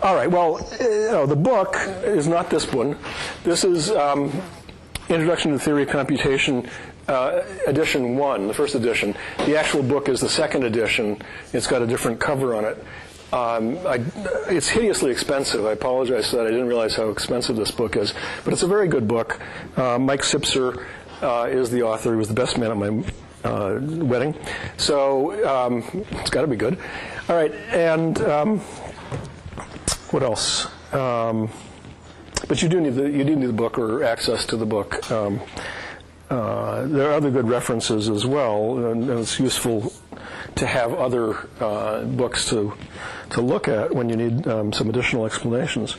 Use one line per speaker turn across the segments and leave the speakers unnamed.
All right, well, the book is not this one. This is Introduction to the Theory of Computation, edition 1, the first edition. The actual book is the second edition. It's got a different cover on it. It's hideously expensive. I apologize for that. I didn't realize how expensive this book is. But it's a very good book. Mike Sipser is the author. He was the best man at my wedding. So it's got to be good. All right, and what else? But you do need the book or access to the book. There are other good references as well, and it's useful to have other books to look at when you need some additional explanations.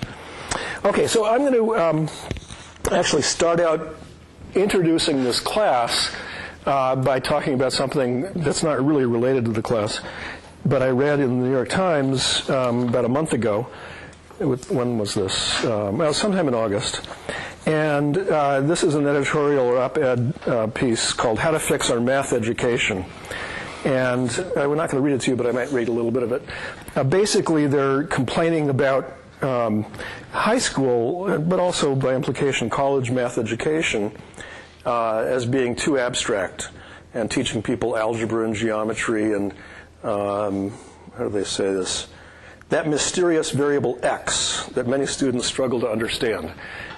Okay, so I'm going to actually start out introducing this class by talking about something that's not really related to the class, but I read in the New York Times about a month ago. When was this? Well, sometime in August. And this is an editorial or op-ed piece called How to Fix Our Math Education. And we're not going to read it to you, but I might read a little bit of it. Basically, they're complaining about high school, but also by implication college math education, as being too abstract and teaching people algebra and geometry and, how do they say this? That mysterious variable x that many students struggle to understand.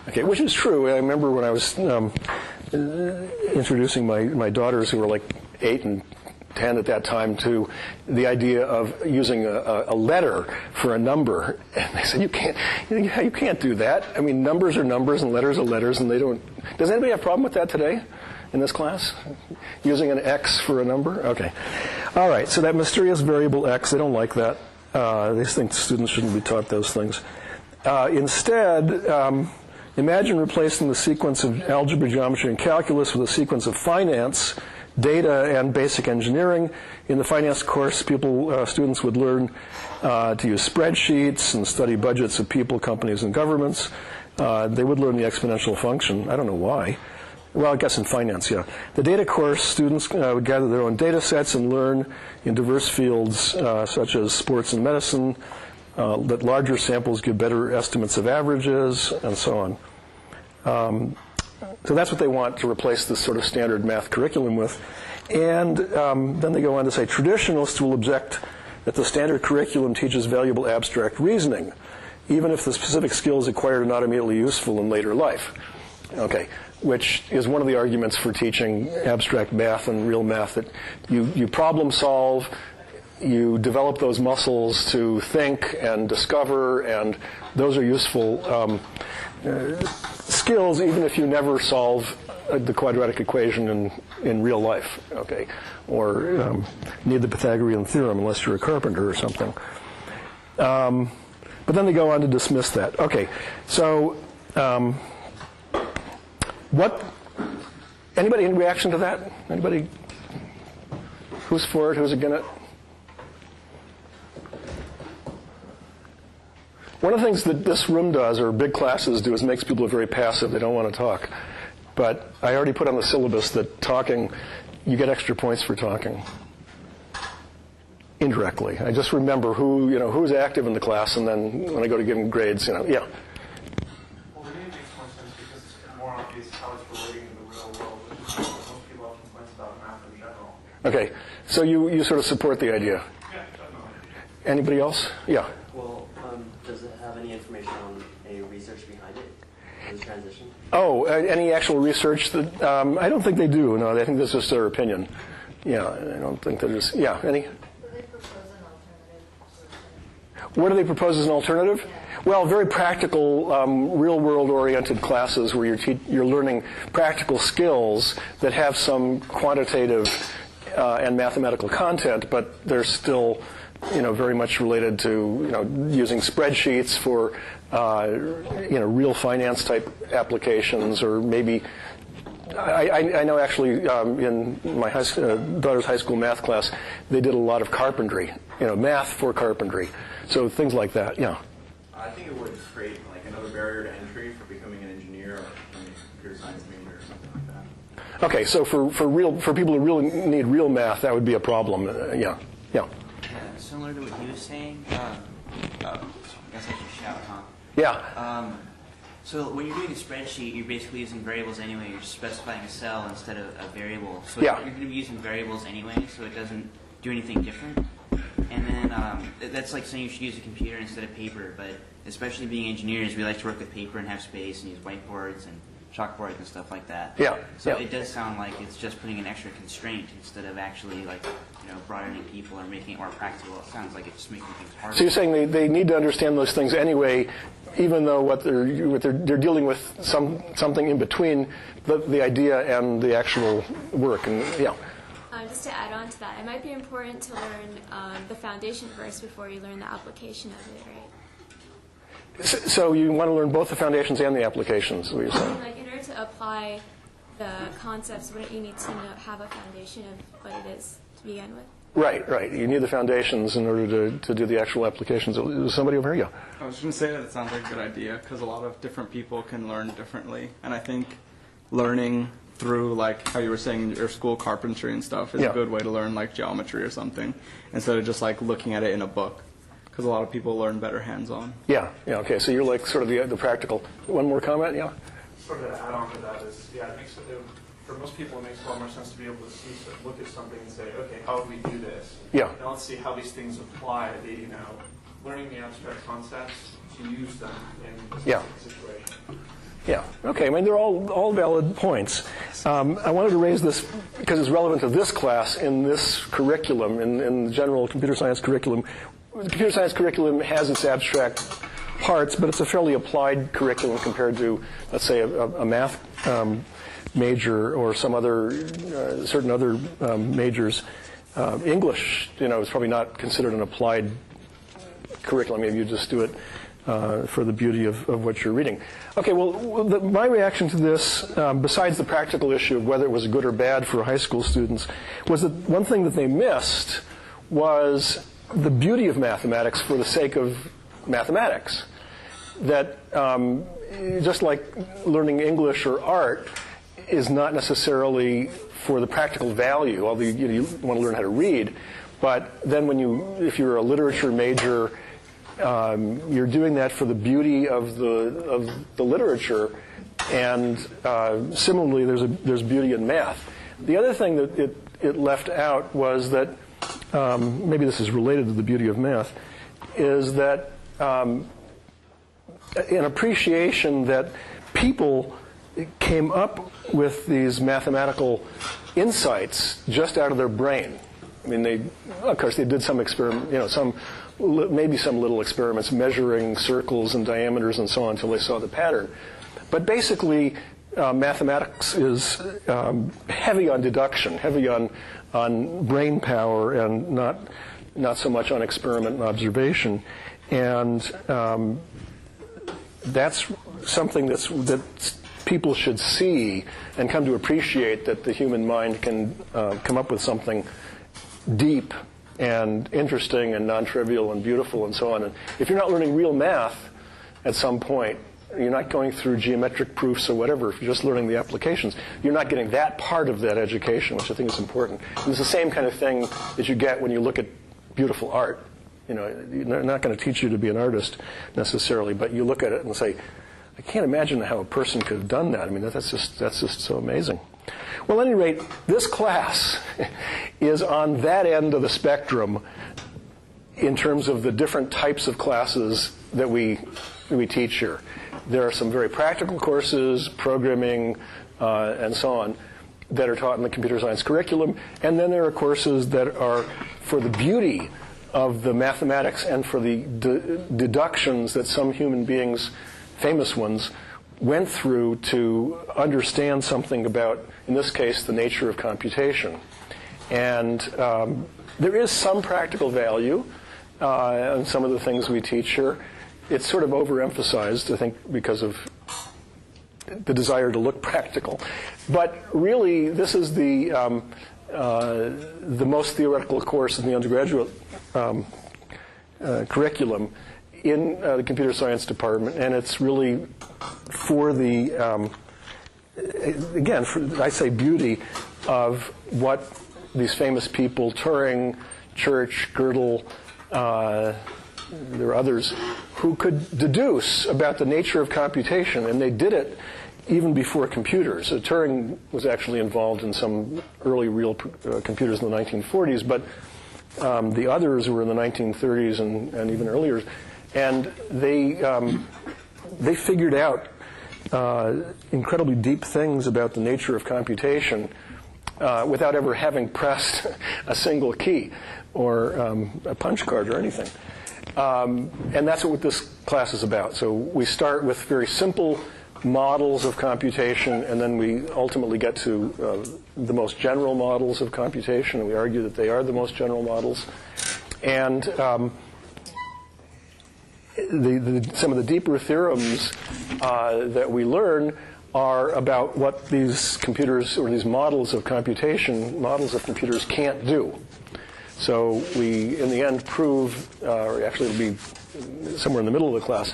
Okay, which is true. I remember when I was introducing my daughters, who were like 8 and 10 at that time, to the idea of using a letter for a number. And they said, you can't do that. I mean, numbers are numbers and letters are letters, and they don't... Does anybody have a problem with that today in this class? Using an x for a number? Okay. All right, so that mysterious variable x, they don't like that. They think students shouldn't be taught those things. Instead, imagine replacing the sequence of algebra, geometry, and calculus with a sequence of finance, data, and basic engineering. In the finance course, students would learn to use spreadsheets and study budgets of people, companies, and governments. They would learn the exponential function. I don't know why. Well, I guess in finance, yeah. The data course, students would gather their own data sets and learn in diverse fields such as sports and medicine, that larger samples give better estimates of averages, and so on. So that's what they want to replace this sort of standard math curriculum with. And then they go on to say, traditionalists will object that the standard curriculum teaches valuable abstract reasoning, even if the specific skills acquired are not immediately useful in later life. Okay, which is one of the arguments for teaching abstract math and real math, that you problem solve, you develop those muscles to think and discover, and those are useful skills even if you never solve the quadratic equation in real life, okay, or need the Pythagorean theorem unless you're a carpenter or something. But then they go on to dismiss that. Okay, so anybody in reaction to that? Anybody? Who's for it? Who's against it? One of the things that this room does, or big classes do, is makes people very passive. They don't want to talk. But I already put on the syllabus that talking, you get extra points for talking. Indirectly. I just remember who's active in the class, and then when I go to give them grades, yeah.
Well, to me it makes more sense because it's more obvious how it's relating to the real world, which is what most people have complaints about math in general.
Okay, so you sort of support the idea.
Yeah, definitely.
Anybody else? Yeah.
Well, does it have any information on any research behind it, this transition?
Oh, any actual research? That I don't think they do. No, I think this is just their opinion. Yeah, I don't think that is. Yeah, any? What do they propose as an alternative? Yeah. Well, very practical, real-world oriented classes where you're learning practical skills that have some quantitative and mathematical content, but they're still, very much related to, using spreadsheets for, real finance type applications, or maybe. I know actually in my daughter's high school math class, they did a lot of carpentry, math for carpentry. So things like that, yeah.
I think it would create another barrier to entry for becoming an engineer or becoming a computer science major or something like that.
Okay, so for people who really need real math, that would be a problem. Yeah.
Similar to what he was saying, guess I should shout, huh?
Yeah.
So when you're doing a spreadsheet, you're basically using variables anyway. You're specifying a cell instead of a variable. So
Yeah.
you're going to be using variables anyway, so it doesn't do anything different. And then that's like saying you should use a computer instead of paper. But especially being engineers, we like to work with paper and have space and use whiteboards and chalkboards and stuff like that.
Yeah.
So
Yeah.
it does sound like it's just putting an extra constraint instead of actually like broadening people or making it more practical. It sounds like it's just making things harder.
So you're saying they need to understand those things anyway, even though what they're dealing with something in between the idea and the actual work. And yeah.
Just to add on to that, it might be important to learn the foundation first before you learn the application of it, right?
So you want to learn both the foundations and the applications, what you're saying?
Like in order to apply the concepts, wouldn't you need to have a foundation of what it is to begin with?
Right. You need the foundations in order to do the actual applications. Somebody over here, yeah.
I was going to say that it sounds like a good idea because a lot of different people can learn differently. And I think learning through, like how you were saying in your school, carpentry and stuff is a good way to learn like geometry or something instead of just like looking at it in a book. Because a lot of people learn better hands-on. Yeah, okay. So you're like sort of the practical. One more comment, yeah?
Sort of to add on to that is, it makes for most people, it makes a lot more sense to be able to look at something and say, okay, how would we do this?
Yeah.
Now let's see how these things apply. Learning the abstract concepts to use them in a situation.
Yeah. Okay. I mean, they're all valid points. I wanted to raise this because it's relevant to this class in this curriculum, in the general computer science curriculum. The computer science curriculum has its abstract parts, but it's a fairly applied curriculum compared to, let's say, a math major or some other certain other majors. English, is probably not considered an applied curriculum. Maybe you just do it for the beauty of what you're reading. Okay, well, my reaction to this, besides the practical issue of whether it was good or bad for high school students, was that one thing that they missed was the beauty of mathematics for the sake of mathematics. That just like learning English or art is not necessarily for the practical value, although you want to learn how to read, but then if you're a literature major, you're doing that for the beauty of the literature, and similarly, there's beauty in math. The other thing that it left out was that maybe this is related to the beauty of math, is that an appreciation that people came up with these mathematical insights just out of their brain. I mean, of course, they did some experiment, maybe some little experiments measuring circles and diameters and so on until they saw the pattern. But basically, mathematics is heavy on deduction, heavy on brain power, and not so much on experiment and observation. And that's something that people should see and come to appreciate, that the human mind can come up with something deep and interesting and non-trivial and beautiful and so on. And if you're not learning real math at some point, you're not going through geometric proofs or whatever, if you're just learning the applications, you're not getting that part of that education, which I think is important. And it's the same kind of thing that you get when you look at beautiful art. They're not going to teach you to be an artist necessarily, but you look at it and say, I can't imagine how a person could have done that. I mean, that's just so amazing. Well, at any rate, this class is on that end of the spectrum in terms of the different types of classes that we teach here. There are some very practical courses, programming, and so on, that are taught in the computer science curriculum. And then there are courses that are for the beauty of the mathematics and for the deductions that some human beings, famous ones, went through to understand something about, in this case, the nature of computation. And there is some practical value in some of the things we teach here. It's sort of overemphasized, I think, because of the desire to look practical. But really, this is the most theoretical course in the undergraduate curriculum in the computer science department, and it's really for the, I say beauty of what these famous people, Turing, Church, Gödel, there are others who could deduce about the nature of computation, and they did it even before computers. So Turing was actually involved in some early real computers in the 1940s, but the others were in the 1930s and even earlier. And they figured out incredibly deep things about the nature of computation without ever having pressed a single key or a punch card or anything. And that's what this class is about. So we start with very simple models of computation, and then we ultimately get to the most general models of computation, and we argue that they are the most general models. And some of the deeper theorems that we learn are about what these computers, or these models of computation, models of computers can't do. So we, in the end, prove, or actually it'll be somewhere in the middle of the class,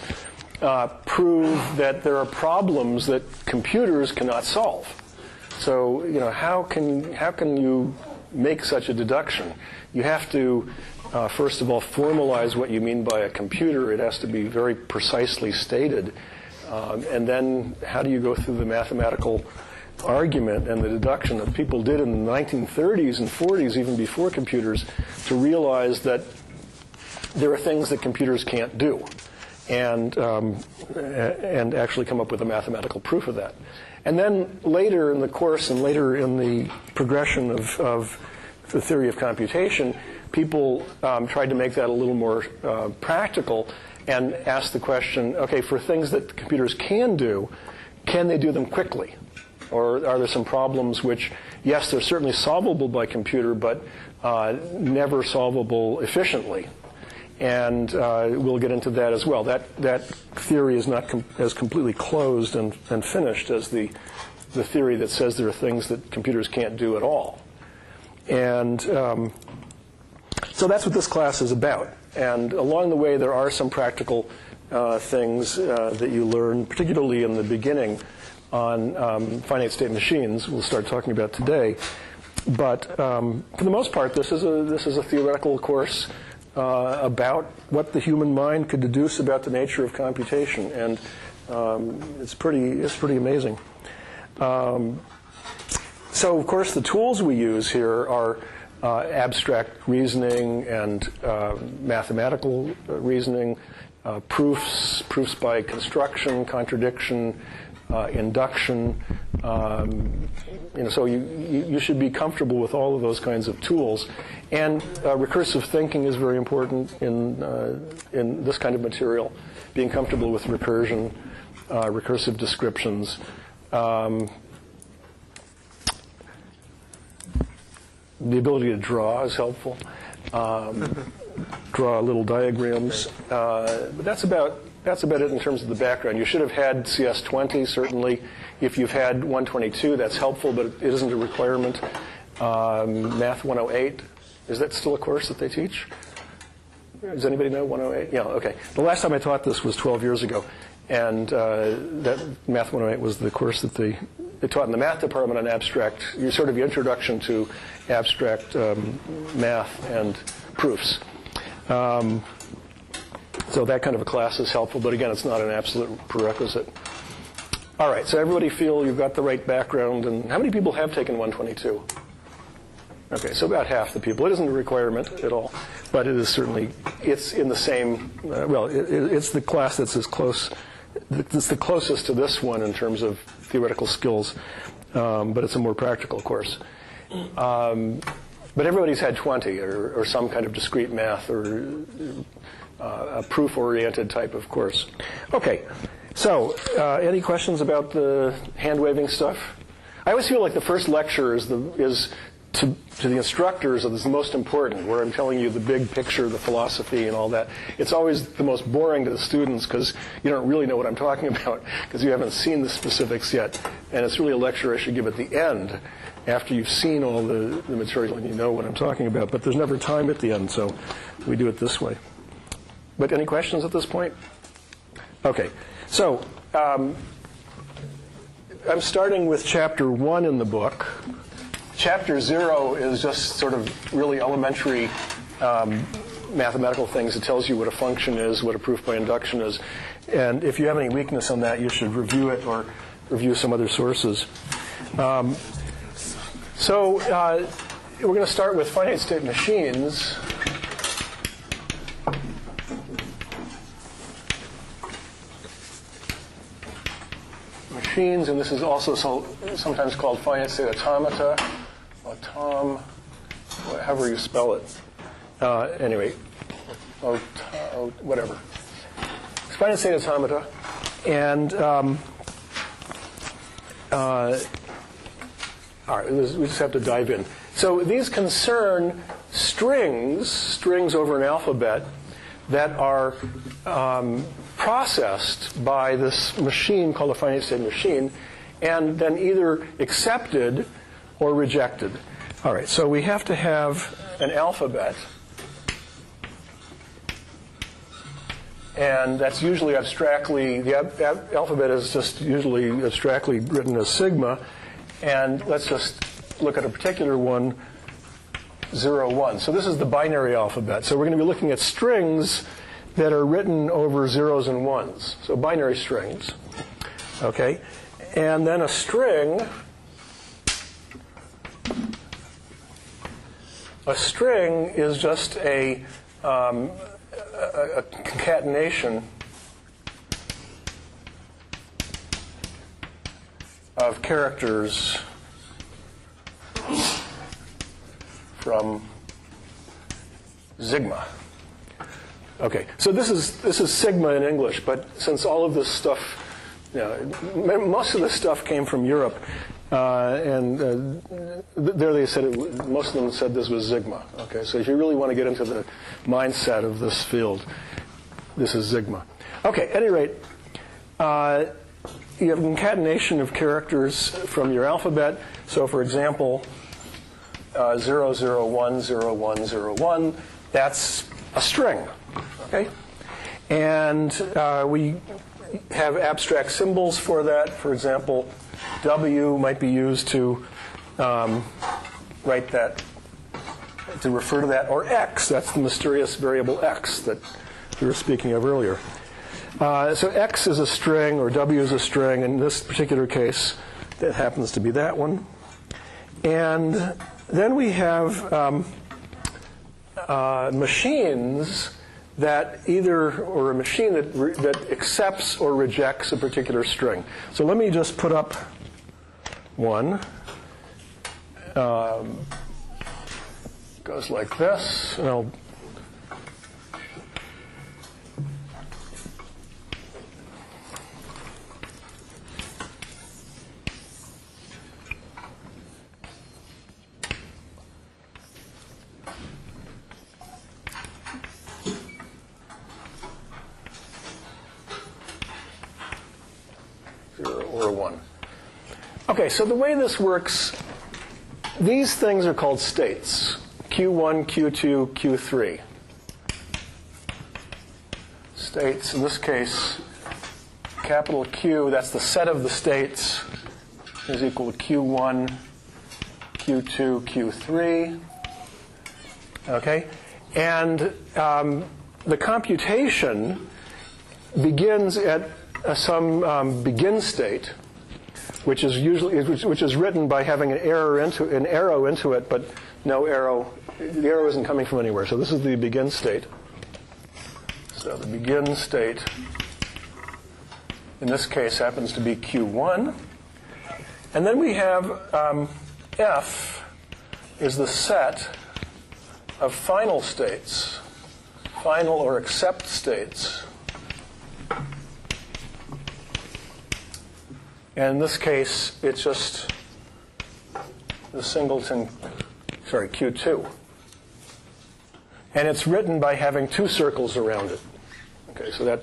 prove that there are problems that computers cannot solve. So, how can you make such a deduction? You have to, first of all, formalize what you mean by a computer. It has to be very precisely stated. And then how do you go through the mathematical argument and the deduction that people did in the 1930s and 40s, even before computers, to realize that there are things that computers can't do, and actually come up with a mathematical proof of that. And then later in the course and later in the progression of the theory of computation, people tried to make that a little more practical and ask the question, okay, for things that computers can do, can they do them quickly? Or are there some problems which, yes, they're certainly solvable by computer, but never solvable efficiently? And we'll get into that as well. That theory is not as completely closed and finished as the theory that says there are things that computers can't do at all. And so that's what this class is about. And along the way, there are some practical things that you learn, particularly in the beginning, on finite-state machines. We'll start talking about today. But for the most part, this is a theoretical course about what the human mind could deduce about the nature of computation, and it's pretty amazing. So, of course, the tools we use here are abstract reasoning and mathematical reasoning, proofs by construction, contradiction, induction. So you should be comfortable with all of those kinds of tools. And recursive thinking is very important in this kind of material, being comfortable with recursion, recursive descriptions. The ability to draw is helpful. Draw little diagrams. But that's about it in terms of the background. You should have had CS20, certainly. If you've had 122, that's helpful, but it isn't a requirement. Math 108, is that still a course that they teach? Does anybody know 108? Yeah, okay. The last time I taught this was 12 years ago, and that Math 108 was the course that they taught in the math department on abstract, sort of the introduction to abstract math and proofs. So that kind of a class is helpful, but again, it's not an absolute prerequisite. All right, so everybody feel you've got the right background, and how many people have taken 122? Okay, so about half the people. It isn't a requirement at all, but it is certainly, it's in the same, it's the class that's it's the closest to this one in terms of theoretical skills, but it's a more practical course. But everybody's had 20 or some kind of discrete math or a proof-oriented type of course. Okay, so any questions about the hand-waving stuff? I always feel like the first lecture is to the instructors is the most important, where I'm telling you the big picture, the philosophy, and all that. It's always the most boring to the students because you don't really know what I'm talking about because you haven't seen the specifics yet. And it's really a lecture I should give at the end after you've seen all the material and you know what I'm talking about. But there's never time at the end, so we do it this way. But any questions at this point? Okay. So I'm starting with chapter 1 in the book. Chapter 0 is just sort of really elementary mathematical things. It tells you what a function is, what a proof by induction is. And if you have any weakness on that, you should review it or review some other sources. So we're going to start with finite-state machines. Machines, and this is also sometimes called finite-state automata, however you spell it. Anyway, whatever. It's finite-state automata, and all right, we just have to dive in. So these concern strings over an alphabet that are processed by this machine called a finite-state machine, and then either accepted or rejected. All right, so we have to have an alphabet, and that's usually abstractly, the alphabet is just usually abstractly written as sigma, and let's just look at a particular one, 0, 1. So this is the binary alphabet. So we're going to be looking at strings that are written over zeros and ones, so binary strings. Okay, and then a string is just a concatenation of characters from sigma. Okay, so this is sigma in English, but since all of this stuff, most of this stuff came from Europe, and there they said most of them said this was sigma. Okay, so if you really want to get into the mindset of this field, this is sigma. Okay, at any rate, you have concatenation of characters from your alphabet. So, for example, 0, 0, 1, 0, 1, 0, 1, that's a string. Okay? And we have abstract symbols for that. For example, W might be used to write that, to refer to that, or X, that's the mysterious variable X that we were speaking of earlier. So X is a string, or W is a string. In this particular case, that happens to be that one. And then we have machines that or a machine that accepts or rejects a particular string. So let me just put up one. Goes like this, and I'll or 1. Okay, so the way this works, these things are called states. Q1, Q2, Q3. States, in this case, capital Q, that's the set of the states, is equal to Q1, Q2, Q3. Okay? And the computation begins at some begin state, which is written by having an arrow into it, but no arrow. The arrow isn't coming from anywhere. So this is the begin state. So the begin state, in this case, happens to be Q1. And then we have F is the set of final states, final or accept states. And in this case, it's just the singleton, Q2. And it's written by having two circles around it. Okay, so that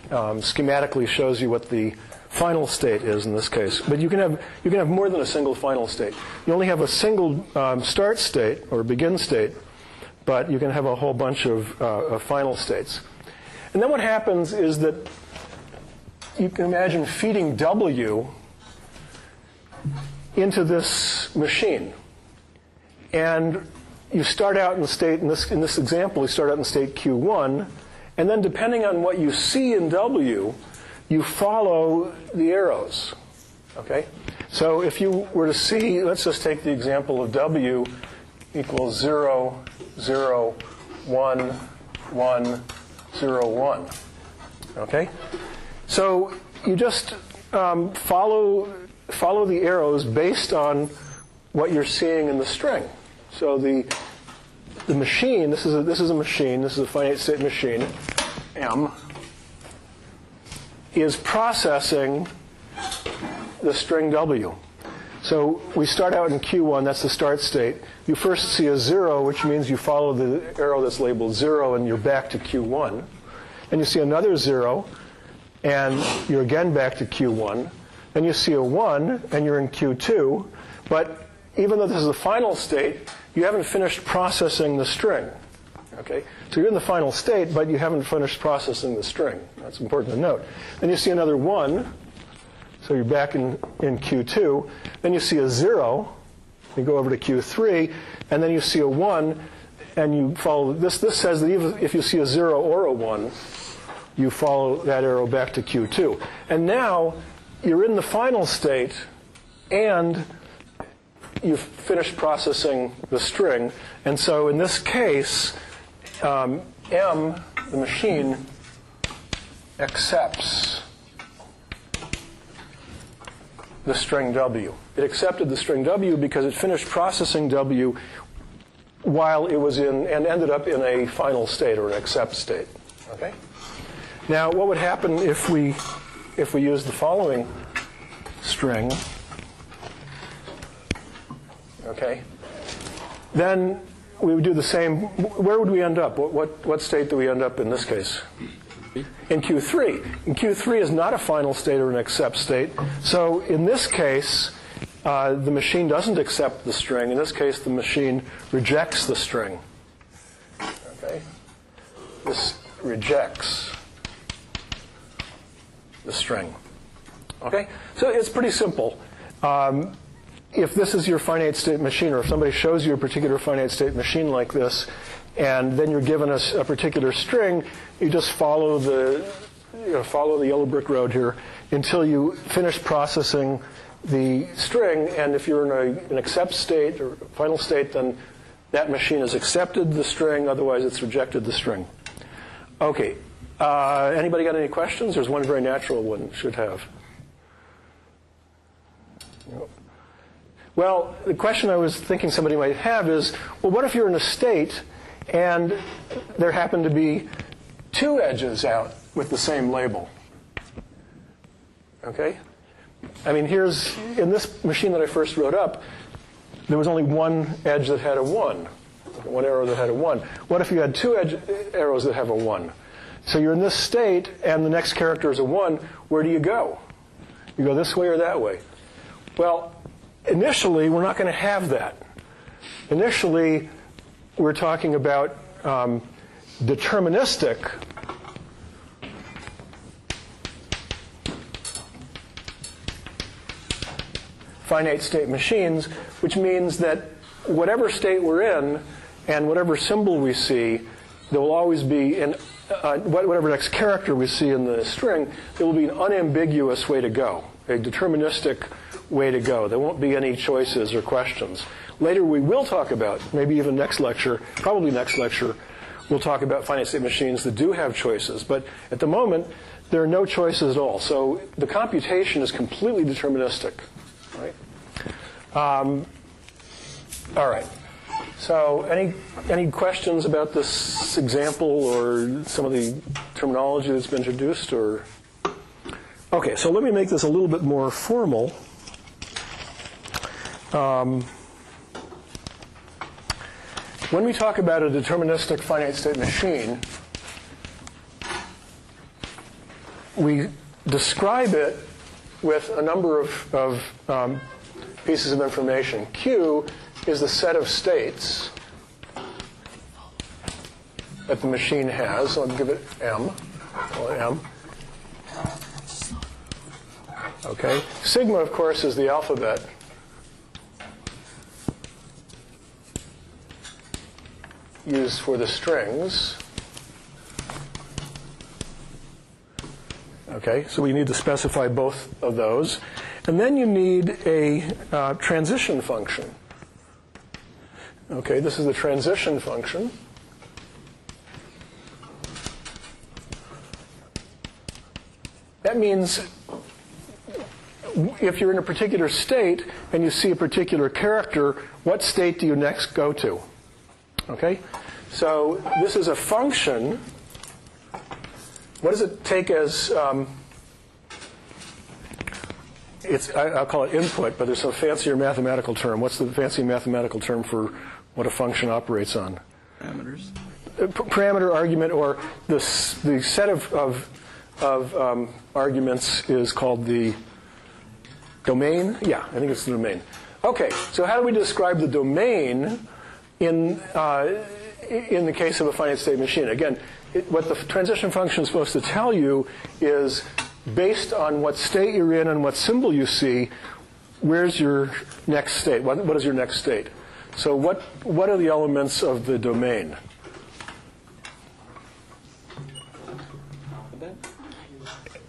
schematically shows you what the final state is in this case. But you can have more than a single final state. You only have a single start state or begin state, but you can have a whole bunch of final states. And then what happens is that you can imagine feeding W into this machine. And you start out in state, in this example, you start out in state Q1, and then depending on what you see in W, you follow the arrows. Okay? So if you were to see, let's just take the example of W equals 0, 0, 1, 1, 0, 1. Okay? So you just follow the arrows based on what you're seeing in the string. So the machine, this is a machine, this is a finite state machine, M, is processing the string W. So we start out in Q1, that's the start state. You first see a 0, which means you follow the arrow that's labeled 0, and you're back to Q1. Then you see another 0, and you're again back to Q1. Then you see a 1, and you're in Q2. But even though this is the final state, you haven't finished processing the string. Okay? So you're in the final state, but you haven't finished processing the string. That's important to note. Then you see another 1. So you're back in Q2. Then you see a 0. You go over to Q3. And then you see a 1. And you follow this. This says that even if you see a 0 or a 1, you follow that arrow back to Q2. And now you're in the final state, and you've finished processing the string. And so in this case, M, the machine, accepts the string W. It accepted the string W because it finished processing W while it was in, and ended up in a final state or an accept state. Okay? Now, what would happen if we use the following string? Okay? Then we would do the same. Where would we end up? What state do we end up in this case? In Q3. And Q3 is not a final state or an accept state. So in this case, the machine doesn't accept the string. In this case, the machine rejects the string. Okay? This rejects the string. Okay? So it's pretty simple. If this is your finite state machine, or if somebody shows you a particular finite state machine like this, and then you're given a particular string, you just follow the yellow brick road here until you finish processing the string. And if you're in an accept state or final state, then that machine has accepted the string. Otherwise, it's rejected the string. Okay. Anybody got any questions? There's one very natural one should have. Well, the question I was thinking somebody might have is, well, what if you're in a state and there happen to be two edges out with the same label? Okay? I mean, in this machine that I first wrote up, there was only one edge that had a 1, one arrow that had a 1. What if you had two arrows that have a 1? So you're in this state, and the next character is a 1. Where do you go? You go this way or that way? Well, initially, we're not going to have that. Initially, we're talking about deterministic finite state machines, which means that whatever state we're in and whatever symbol we see, there will always be, whatever next character we see in the string, there will be an unambiguous way to go, a deterministic way to go. There won't be any choices or questions. Later we will talk about, maybe even next lecture, probably next lecture, we'll talk about finite state machines that do have choices. But at the moment, there are no choices at all. So the computation is completely deterministic. Right? All right. So any questions about this example or some of the terminology that's been introduced? Or okay, so let me make this a little bit more formal. When we talk about a deterministic finite state machine, we describe it with a number of pieces of information. Q is the set of states that the machine has. So I'll give it M. Call it M. Okay. Sigma, of course, is the alphabet. used for the strings. Okay, so we need to specify both of those. And then you need a transition function. Okay, this is the transition function. That means if you're in a particular state and you see a particular character, what state do you next go to? Okay? So this is a function. What does it take as... I'll call it input, but there's some fancier mathematical term. What's the fancy mathematical term for what a function operates on?
Parameters.
Parameter, argument, or the set of arguments is called the domain? Yeah, I think it's the domain. Okay, so how do we describe the domain in the case of a finite-state machine? Again, what the transition function is supposed to tell you is, based on what state you're in and what symbol you see, where's your next state? What is your next state? So what are the elements of the domain?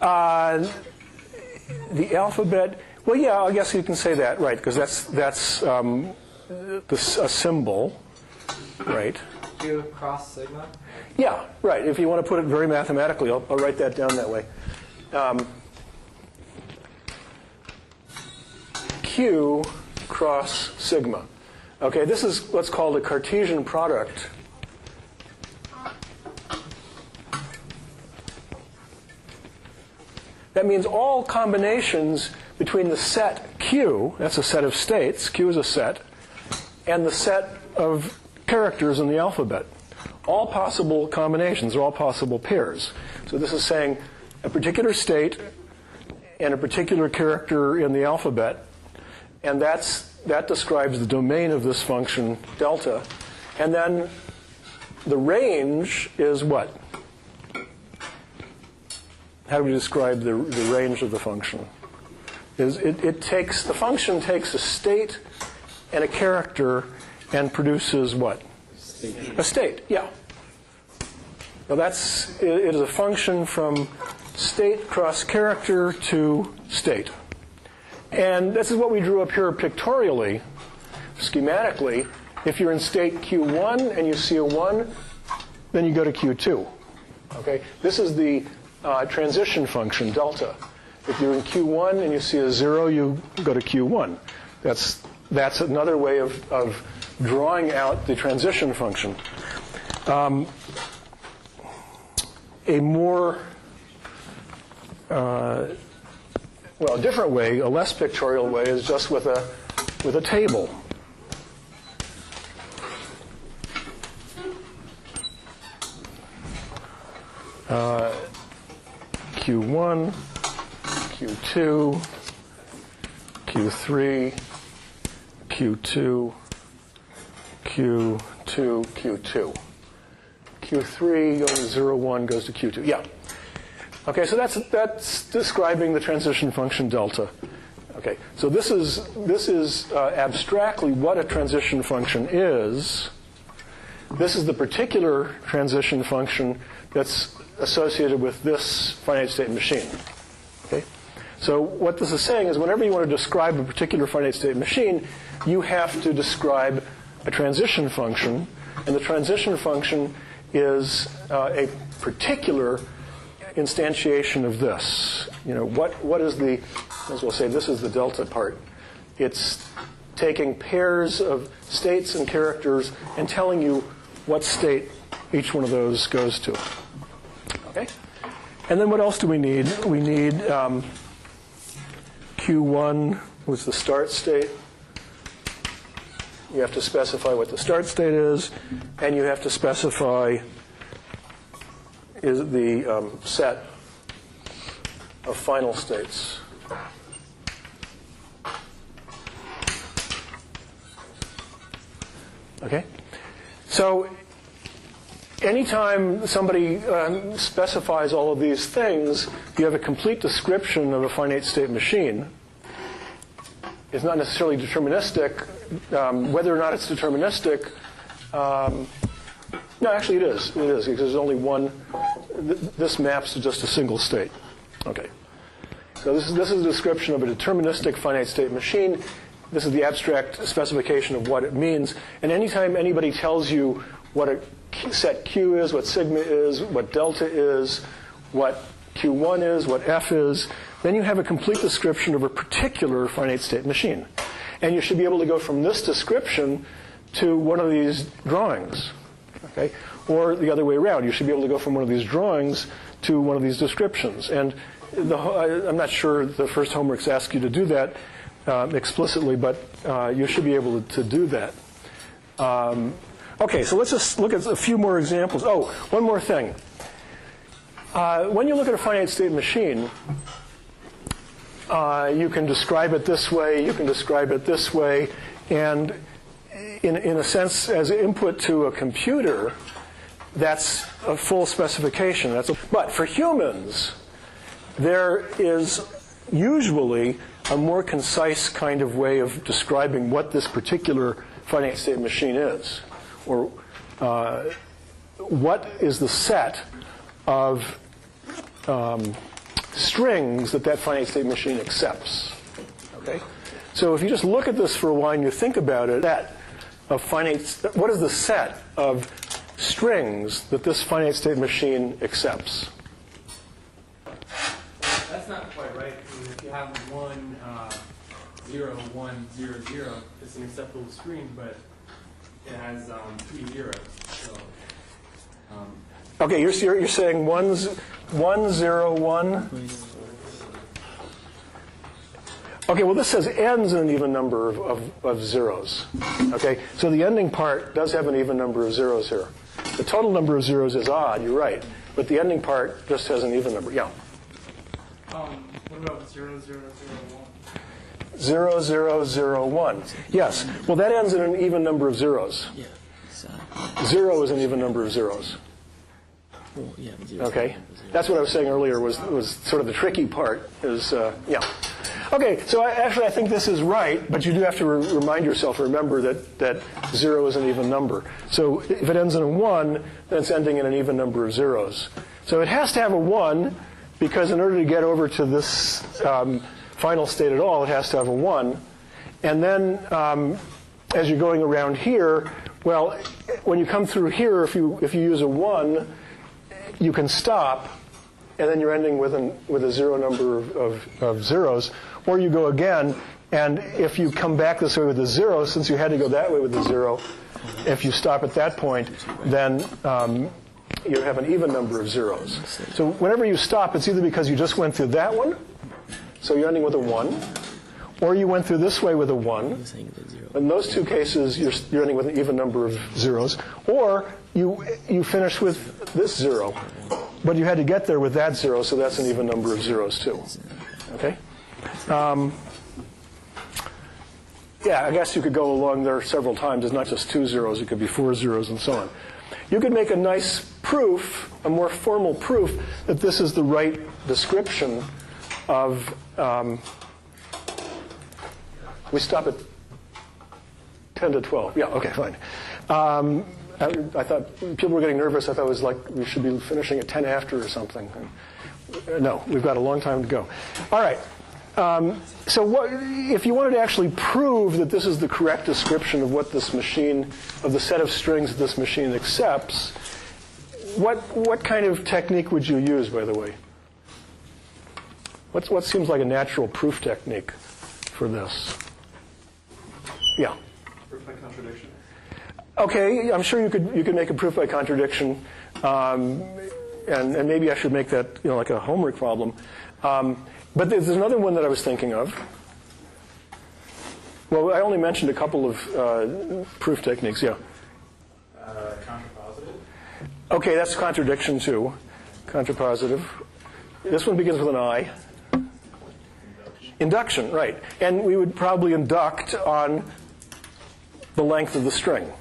The alphabet. Well, yeah, I guess you can say that, right? Because that's a symbol, right?
Q cross sigma.
Yeah, right. If you want to put it very mathematically, I'll write that down that way. Q cross sigma. Okay, this is what's called a Cartesian product. That means all combinations between the set Q, that's a set of states, Q is a set, and the set of characters in the alphabet. All possible combinations are all possible pairs. So this is saying a particular state and a particular character in the alphabet, and that describes the domain of this function, delta. And then the range is what? How do we describe the range of the function? The function takes a state and a character and produces what? A state, yeah. Now it is a function from state cross character to state. And this is what we drew up here pictorially, schematically. If you're in state Q1 and you see a 1, then you go to Q2. Okay? This is the transition function, delta. If you're in Q1 and you see a 0, you go to Q1. That's another way of drawing out the transition function. A more, a different way, a less pictorial way, is just with a table. Q1, Q2, Q3, Q2, Q2, Q2. Q3 goes to 0, 1, goes to Q2. Yeah. Okay, so that's describing the transition function delta. Okay, so this is abstractly what a transition function is. This is the particular transition function that's associated with this finite-state machine. Okay, so what this is saying is, whenever you want to describe a particular finite-state machine, you have to describe a transition function, and the transition function is a particular instantiation of this. You know, what is the, as we'll say, this is the delta part. It's taking pairs of states and characters and telling you what state each one of those goes to. Okay? And then what else do we need? We need Q1 was the start state. You have to specify what the start state is, and you have to specify is the set of final states. Okay? So anytime somebody specifies all of these things, you have a complete description of a finite-state machine. It's not necessarily deterministic. Whether or not it's deterministic No, actually it is. It is, because there's only one. This maps to just a single state. Okay. So this is a description of a deterministic finite-state machine. This is the abstract specification of what it means. And anytime anybody tells you what a set Q is, what sigma is, what delta is, what Q1 is, what F is, then you have a complete description of a particular finite-state machine. And you should be able to go from this description to one of these drawings. Okay? Or the other way around. You should be able to go from one of these drawings to one of these descriptions. And I'm not sure the first homeworks ask you to do that explicitly, but you should be able to do that. Okay, so let's just look at a few more examples. Oh, one more thing. When you look at a finite-state machine, you can describe it this way, you can describe it this way, and in a sense, as input to a computer, that's a full specification. But for humans, there is usually a more concise kind of way of describing what this particular finite-state machine is, or what is the set of strings that finite-state machine accepts. Okay? So if you just look at this for a while and you think about it, what is the set of strings that this finite-state machine accepts?
That's not quite right. I mean, if you have 1, 0, 1, 0, 0, it's an acceptable string, but it has 3 zeros. So,
okay, you're saying 1, 0, 1. Okay, well, this says ends in an even number of zeros. Okay, so the ending part does have an even number of zeros here. The total number of zeros is odd, you're right, but the ending part just has an even number. Yeah.
What about 0, 0, 0, 1?
0, 0, 0, 1. Yes. Well, that ends in an even number of zeros.
Yeah.
0 is an even number of zeros.
Well, yeah,
Okay. That's what I was saying earlier was sort of the tricky part is, yeah. Okay, so I think this is right, but you do have to remind yourself, remember that 0 is an even number. So if it ends in a 1, then it's ending in an even number of zeros. So it has to have a 1, because in order to get over to this final state at all, it has to have a 1. And then as you're going around here, well, when you come through here, if you use a 1, you can stop, and then you're ending with a zero number of zeros. Or you go again, and if you come back this way with a 0, since you had to go that way with a 0, if you stop at that point, then you have an even number of zeros. So whenever you stop, it's either because you just went through that one, so you're ending with a 1, or you went through this way with a 1. In those two cases, you're ending with an even number of zeros. Or you finish with this 0, but you had to get there with that 0, so that's an even number of zeros too. Okay? Yeah, I guess you could go along there several times. It's not just 2 zeros. It could be 4 zeros and so on. You could make a nice proof, a more formal proof, that this is the right description of... we stop at 10 to 12. Yeah, okay, fine. I thought people were getting nervous. I thought it was like we should be finishing at 10 after or something. No, we've got a long time to go. All right. So if you wanted to actually prove that this is the correct description of what this machine, of the set of strings that this machine accepts, what kind of technique would you use, by the way? What seems like a natural proof technique for this? Yeah.
Proof by contradiction.
Okay, I'm sure you could make a proof by contradiction, and maybe I should make that like a homework problem. But there's another one that I was thinking of. Well, I only mentioned a couple of proof techniques. Yeah.
Contrapositive.
Okay, that's contradiction too. Contrapositive. This one begins with an I. Induction, right. And we would probably induct on the length of the string.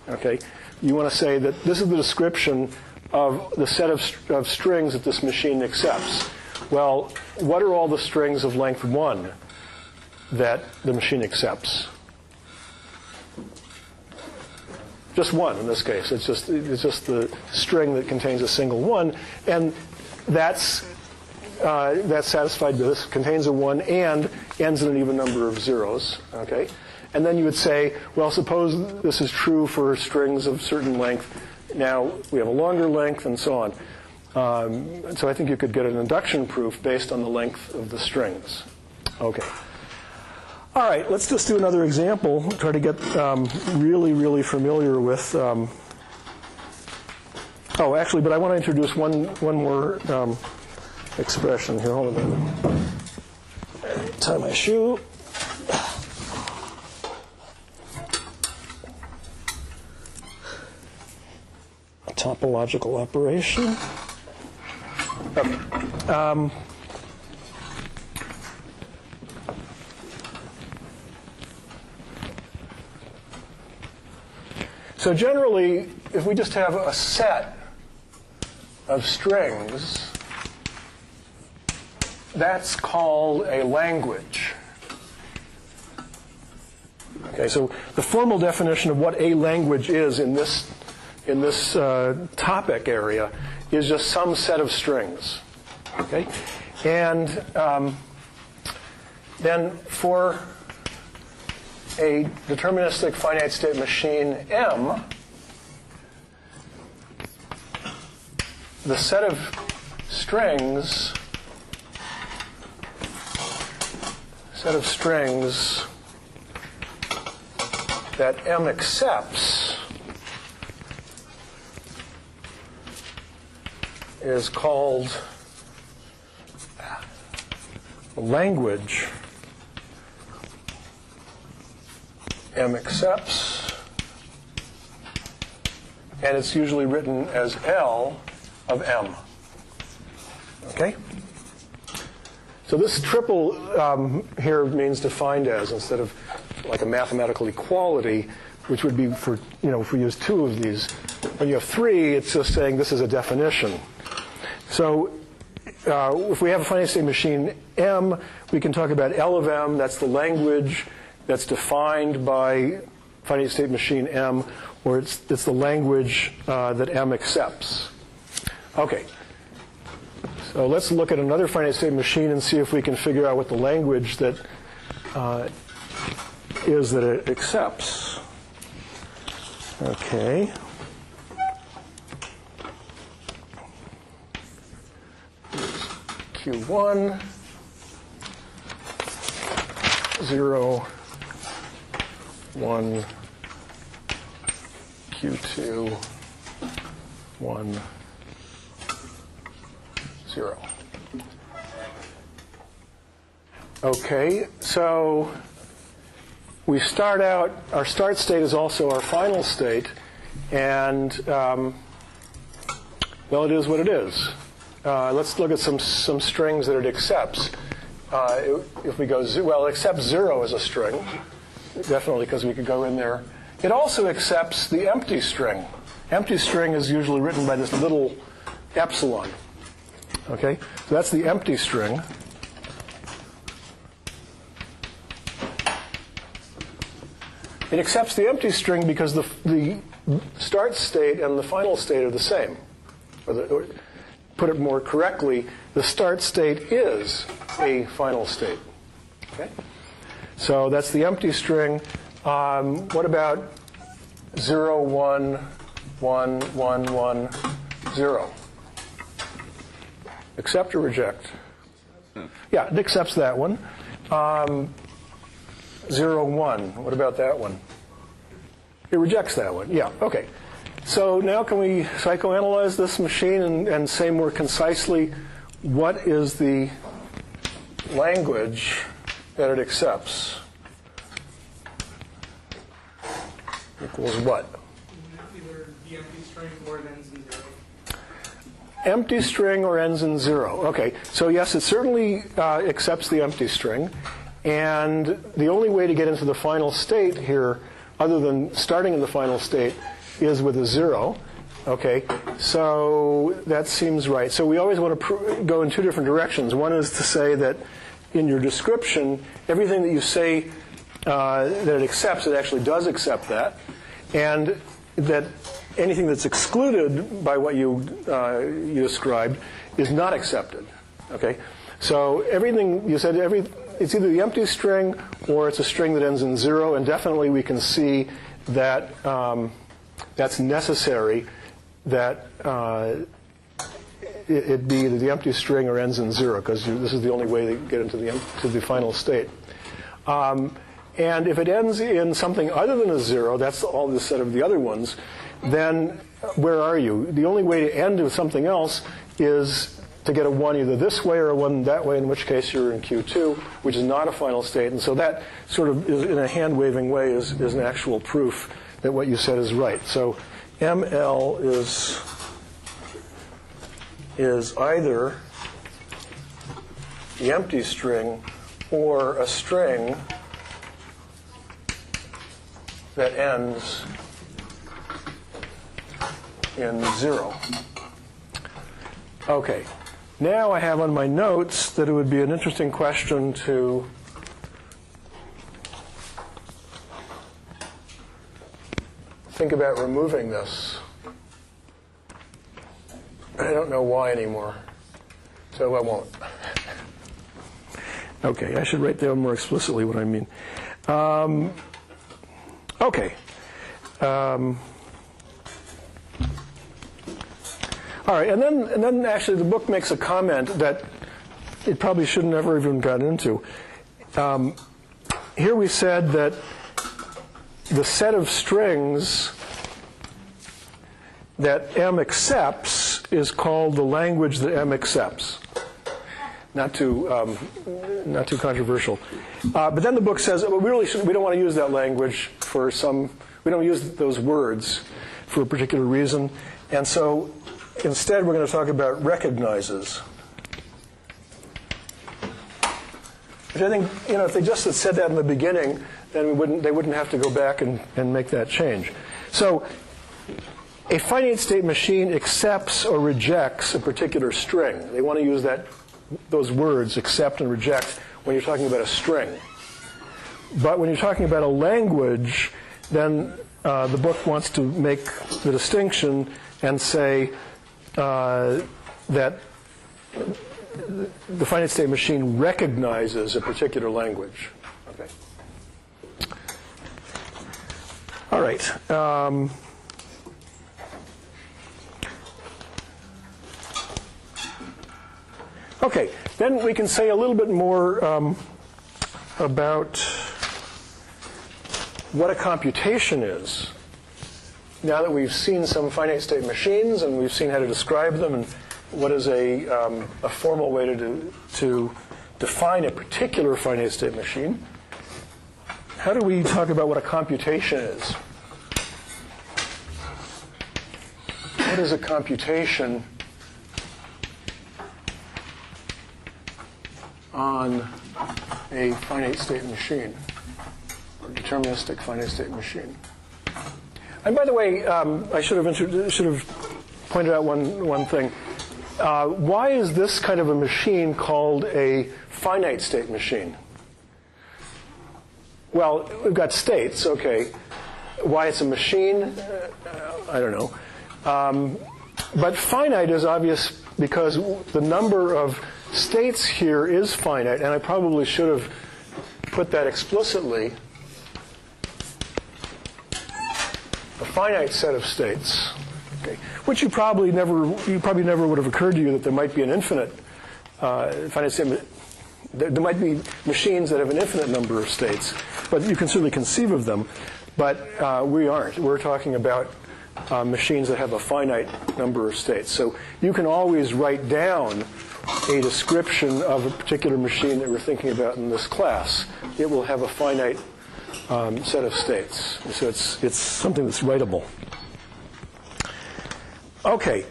Okay? You want to say that this is the description of the set of strings that this machine accepts. Well, what are all the strings of length 1 that the machine accepts? Just one in this case. It's just the string that contains a single one, and that's satisfied by this. Contains a 1 and ends in an even number of zeros. Okay, and then you would say, well, suppose this is true for strings of certain length. Now we have a longer length, and so on. So I think you could get an induction proof based on the length of the strings. Okay. All right, let's just do another example, try to get really, really familiar with... oh, actually, but I want to introduce one more expression here. Hold on a minute. Tie my shoe. A topological operation. Okay. So generally, if we just have a set of strings, that's called a language. Okay, so the formal definition of what a language is in this topic area is just some set of strings. Okay, and then for a deterministic finite-state machine M, the set of strings that M accepts is called language M accepts, and it's usually written as L of M. Okay? So this triple here means defined as, instead of like a mathematical equality, which would be for, if we use two of these. When you have three, it's just saying this is a definition. So if we have a finite-state machine M, we can talk about L of M, that's the language that's defined by finite-state machine M, or it's the language that M accepts. Okay. So let's look at another finite-state machine and see if we can figure out what the language that is that it accepts. Okay. Q1, 0, 1, Q2, 1, 0. Okay, so we start out, our start state is also our final state, and, well, it is what it is. Let's look at some strings that it accepts. If we go, well, it accepts 0 as a string, definitely, because we could go in there. It also accepts the empty string. Empty string is usually written by this little epsilon. Okay, so that's the empty string. It accepts the empty string because the start state and the final state are the same. Or put it more correctly, the start state is a final state. Okay, so that's the empty string. What about 0, 1, 1, 1, 1, 0? Accept or reject? Yeah, it accepts that one. 0, 1. What about that one? It rejects that one. Yeah, okay. So now can we psychoanalyze this machine and say more concisely what is the language that it accepts? Equals what?
Either the empty string or it ends in 0.
Empty string or ends in 0. Okay, so yes, it certainly accepts the empty string. And the only way to get into the final state here, other than starting in the final state, is with a 0. Okay, so that seems right. So we always want to go in two different directions. One is to say that in your description, everything that you say that it accepts, it actually does accept that. And that anything that's excluded by what you described is not accepted. Okay, so everything you said, it's either the empty string or it's a string that ends in 0, and definitely we can see that that's necessary that it be either the empty string or ends in 0, because this is the only way to get into the final state. And if it ends in something other than a 0, that's all the set of the other ones, then where are you? The only way to end with something else is to get a 1 either this way or a 1 that way, in which case you're in Q2, which is not a final state. And so that sort of, is, in a hand-waving way, is an actual proof that what you said is right. So ML is either the empty string or a string that ends in 0. Okay. Now I have on my notes that it would be an interesting question to think about removing this. I don't know why anymore, so I won't. Okay, I should write down more explicitly what I mean. Okay. All right, and then actually the book makes a comment that it probably should never even gotten into. Here we said that the set of strings that M accepts is called the language that M accepts. Not too controversial. But then the book says we don't want to use that language for we don't use those words for a particular reason, and so instead we're going to talk about recognizes. Which I think, if they just had said that in the beginning, then they wouldn't have to go back and make that change. So a finite state machine accepts or rejects a particular string. They want to use those words, accept and reject, when you're talking about a string. But when you're talking about a language, then the book wants to make the distinction and say that the finite state machine recognizes a particular language. Okay. All right. Okay. Then we can say a little bit more about what a computation is. Now that we've seen some finite state machines and we've seen how to describe them and what is a formal way to define a particular finite state machine, how do we talk about what a computation is? What is a computation on a finite state machine, or deterministic finite state machine? And by the way, I should have pointed out one thing. Why is this kind of a machine called a finite state machine? Well, we've got states, okay. Why it's a machine, I don't know. But finite is obvious because the number of states here is finite, and I probably should have put that explicitly. A finite set of states, okay, which you probably never would have occurred to you that there might be an infinite finite state. There might be machines that have an infinite number of states, but you can certainly conceive of them. But we aren't. We're talking about machines that have a finite number of states. So you can always write down a description of a particular machine that we're thinking about in this class. It will have a finite set of states. So it's something that's writable. Okay,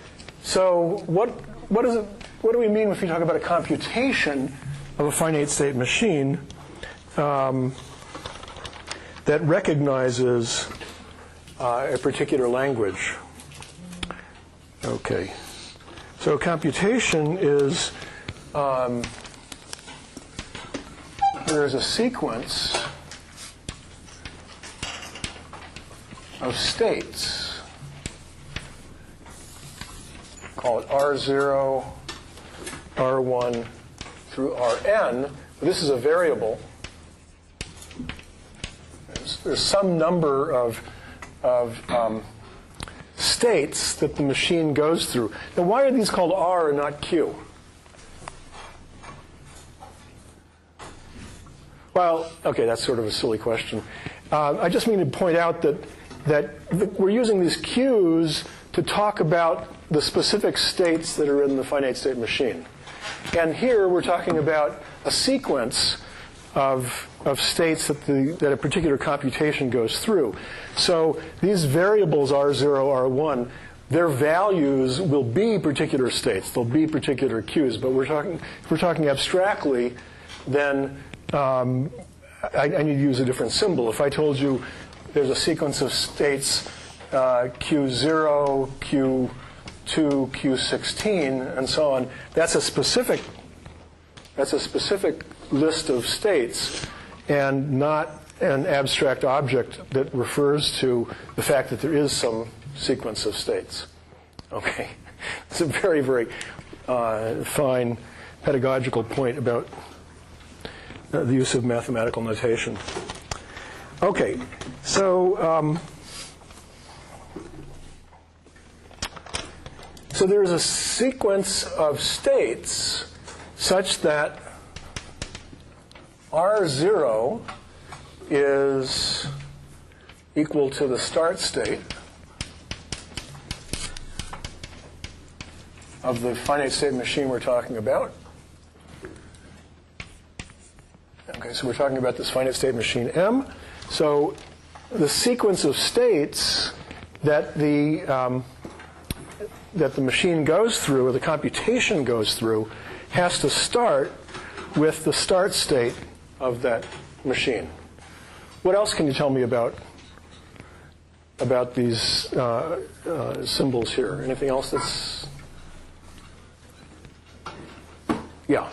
so what do we mean if we talk about a computation of a finite state machine that recognizes a particular language? Okay, so computation is there's a sequence of states call it R0, R1 through Rn. This is a variable. There's some number of states that the machine goes through. Now, why are these called R and not Q? Well, okay, that's sort of a silly question. I just mean to point out that we're using these Qs to talk about the specific states that are in the finite state machine. And here we're talking about a sequence of states that a particular computation goes through. So these variables R0, R1, their values will be particular states. They'll be particular Qs. But if we're talking abstractly, then I need to use a different symbol. If I told you there's a sequence of states Q0, Q2, Q16, and so on, that's a specific list of states and not an abstract object that refers to the fact that there is some sequence of states. Okay? It's a very, very fine pedagogical point about the use of mathematical notation. Okay, so there's a sequence of states such that R0 is equal to the start state of the finite state machine we're talking about. Okay, so we're talking about this finite state machine M. So the sequence of states that the machine goes through, or the computation goes through, has to start with the start state of that machine. What else can you tell me about these symbols here? Anything else that's... Yeah.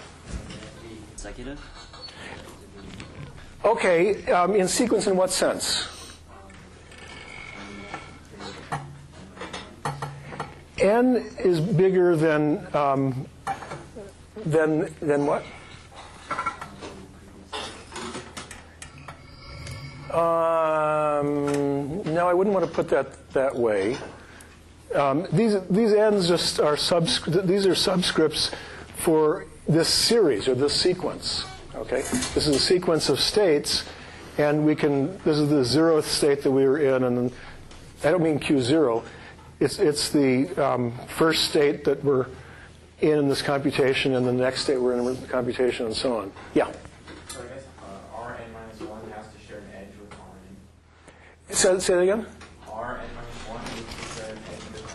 Consecutive?
Okay, in sequence in what sense? N is bigger than what? No, I wouldn't want to put that way. These N's just are these are subscripts for this series or this sequence. Okay, this is a sequence of states, and this is the 0th state that we were in, and I don't mean Q0. It's the first state that we're in this computation, and the next state we're in the computation, and so on. Yeah.
So I guess Rn minus 1 has to share an edge with Rn.
Say that again.
Rn minus 1 needs to share an edge with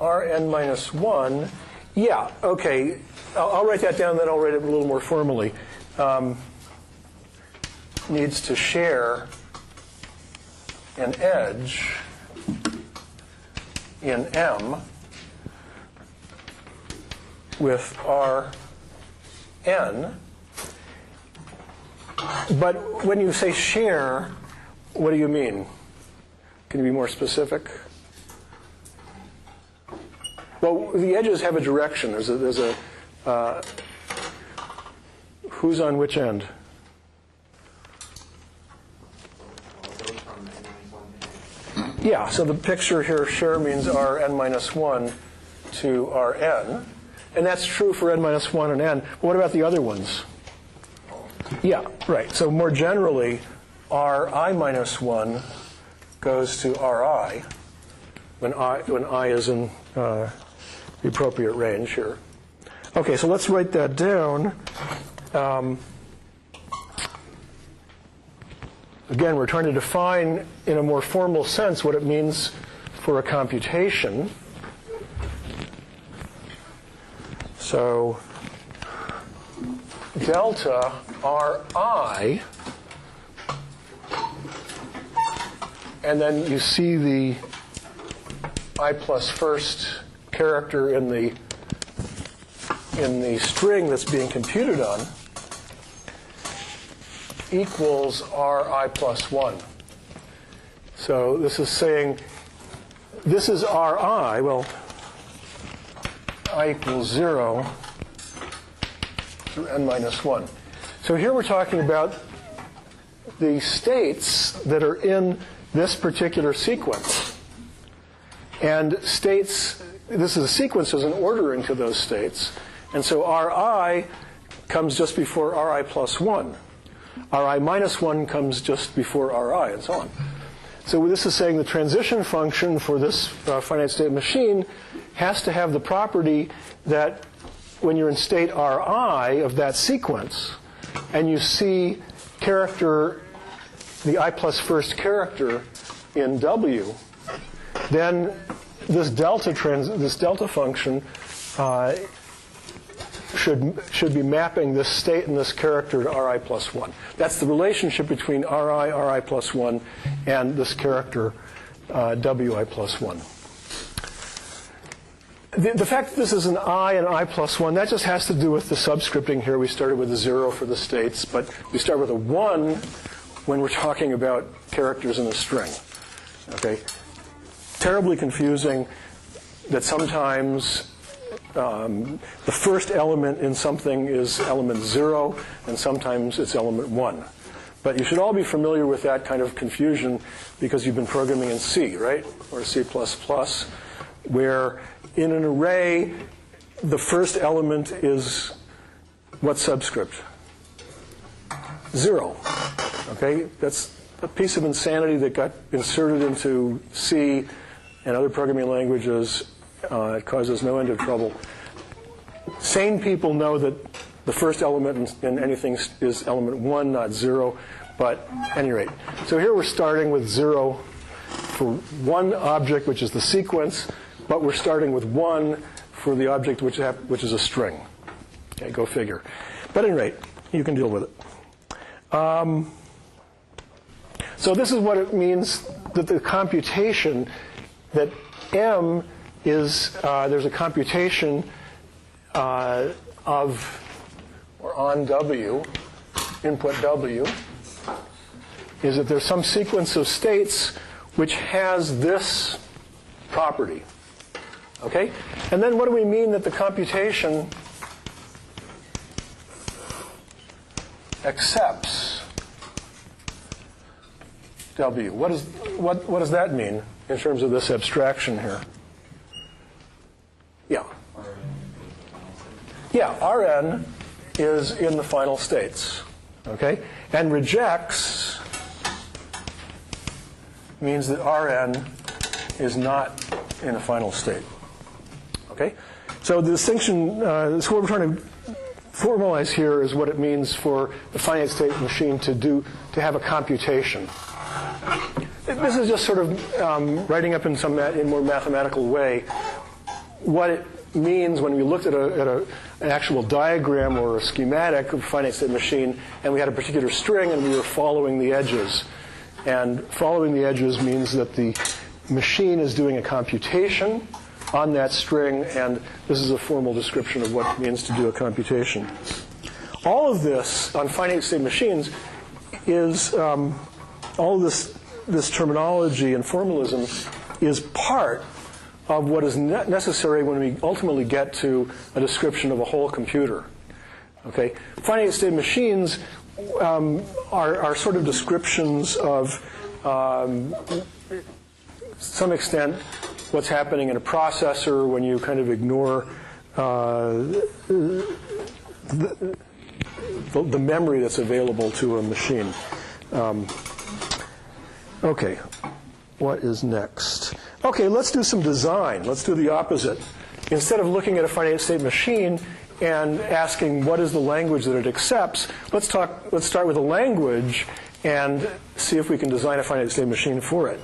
Rn.
Rn minus 1. Yeah. Okay. I'll write that down, then I'll write it a little more formally. Needs to share an edge in M with Rn. But when you say share, what do you mean? Can you be more specific? Well, the edges have a direction. There's a who's on which end? Yeah, so the picture here, share means Rn minus 1 to Rn. And that's true for n minus 1 and n. But what about the other ones? Yeah, right. So more generally, Ri minus 1 goes to Ri when I is in the appropriate range here. Okay, so let's write that down. Again, we're trying to define in a more formal sense what it means for a computation. So delta Ri, and then you see the I plus first character in the string that's being computed on, equals Ri plus 1. So this is saying, this is Ri. Well, I equals 0 through n minus 1. So here we're talking about the states that are in this particular sequence. And states, this is a sequence, there's an ordering to those states. And so Ri comes just before Ri plus 1. Ri minus 1 comes just before Ri, and so on. So this is saying the transition function for this finite state machine has to have the property that when you're in state Ri of that sequence, and you see character, the I plus first character in W, then this delta function should be mapping this state and this character to Ri plus 1. That's the relationship between Ri plus 1, and this character Wi plus 1. The fact that this is an I and I plus 1, that just has to do with the subscripting here. We started with a 0 for the states, but we start with a 1 when we're talking about characters in a string. Okay? Terribly confusing that sometimes the first element in something is element 0, and sometimes it's element 1. But you should all be familiar with that kind of confusion because you've been programming in C, right? Or C++, where in an array, the first element is what subscript? 0. Okay? That's a piece of insanity that got inserted into C and other programming languages. It causes no end of trouble. Sane people know that the first element in anything is element 1, not 0. But at any rate, so here we're starting with 0 for one object, which is the sequence, but we're starting with 1 for the object which is a string. Okay, go figure. But at any rate, you can deal with it. So this is what it means that the computation, that M is, there's a computation of, or on W, input W, is that there's some sequence of states which has this property. Okay? And then what do we mean that the computation accepts W? What does that mean in terms of this abstraction here? Yeah. Yeah, Rn is in the final states. Okay? And rejects means that Rn is not in a final state. Okay? So the distinction, so what we're trying to formalize here is what it means for the finite state machine to have a computation. This is just sort of writing up in in more mathematical way what it means when we looked at an actual diagram or a schematic of a finite state machine, and we had a particular string and we were following the edges. And following the edges means that the machine is doing a computation on that string, and this is a formal description of what it means to do a computation. All of this on finite state machines is, all of this terminology and formalism is part of what is necessary when we ultimately get to a description of a whole computer. Okay? Finite state machines are sort of descriptions of, some extent, what's happening in a processor when you kind of ignore the memory that's available to a machine. Okay, what is next? Okay, let's do some design. Let's do the opposite. Instead of looking at a finite state machine and asking what is the language that it accepts, let's start with a language and see if we can design a finite state machine for it.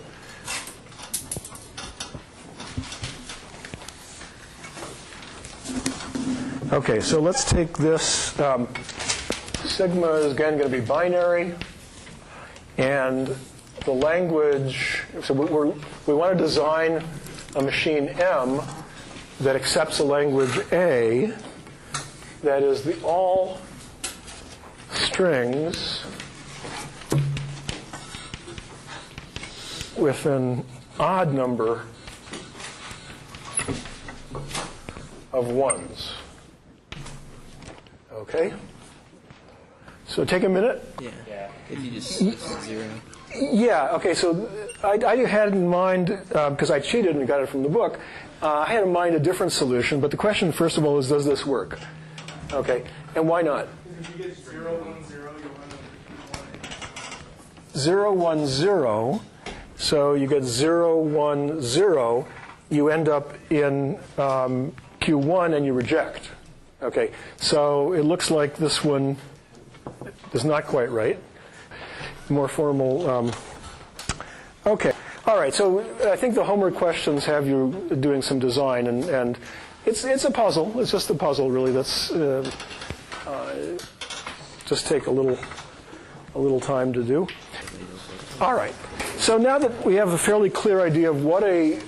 Okay, so let's take this. Sigma is again going to be binary, and the language. So we want to design a machine M that accepts a language A that is the all strings with an odd number of ones. Okay? So take a minute.
Yeah. If you just switch to 0.
Yeah, okay, so I had in mind, because I cheated and got it from the book, I had in mind a different solution, but the question, first of all, is does this work? Okay, and why not?
If you get 0, 1, 0, you'll end up with
0, 1, 0, so you get 0, 1, 0, you end up in Q1 and you reject. Okay, so it looks like this one is not quite right. More formal. Okay. All right. So I think the homework questions have you doing some design, and it's a puzzle. It's just a puzzle, really. That's just take a little time to do. All right. So now that we have a fairly clear idea of what a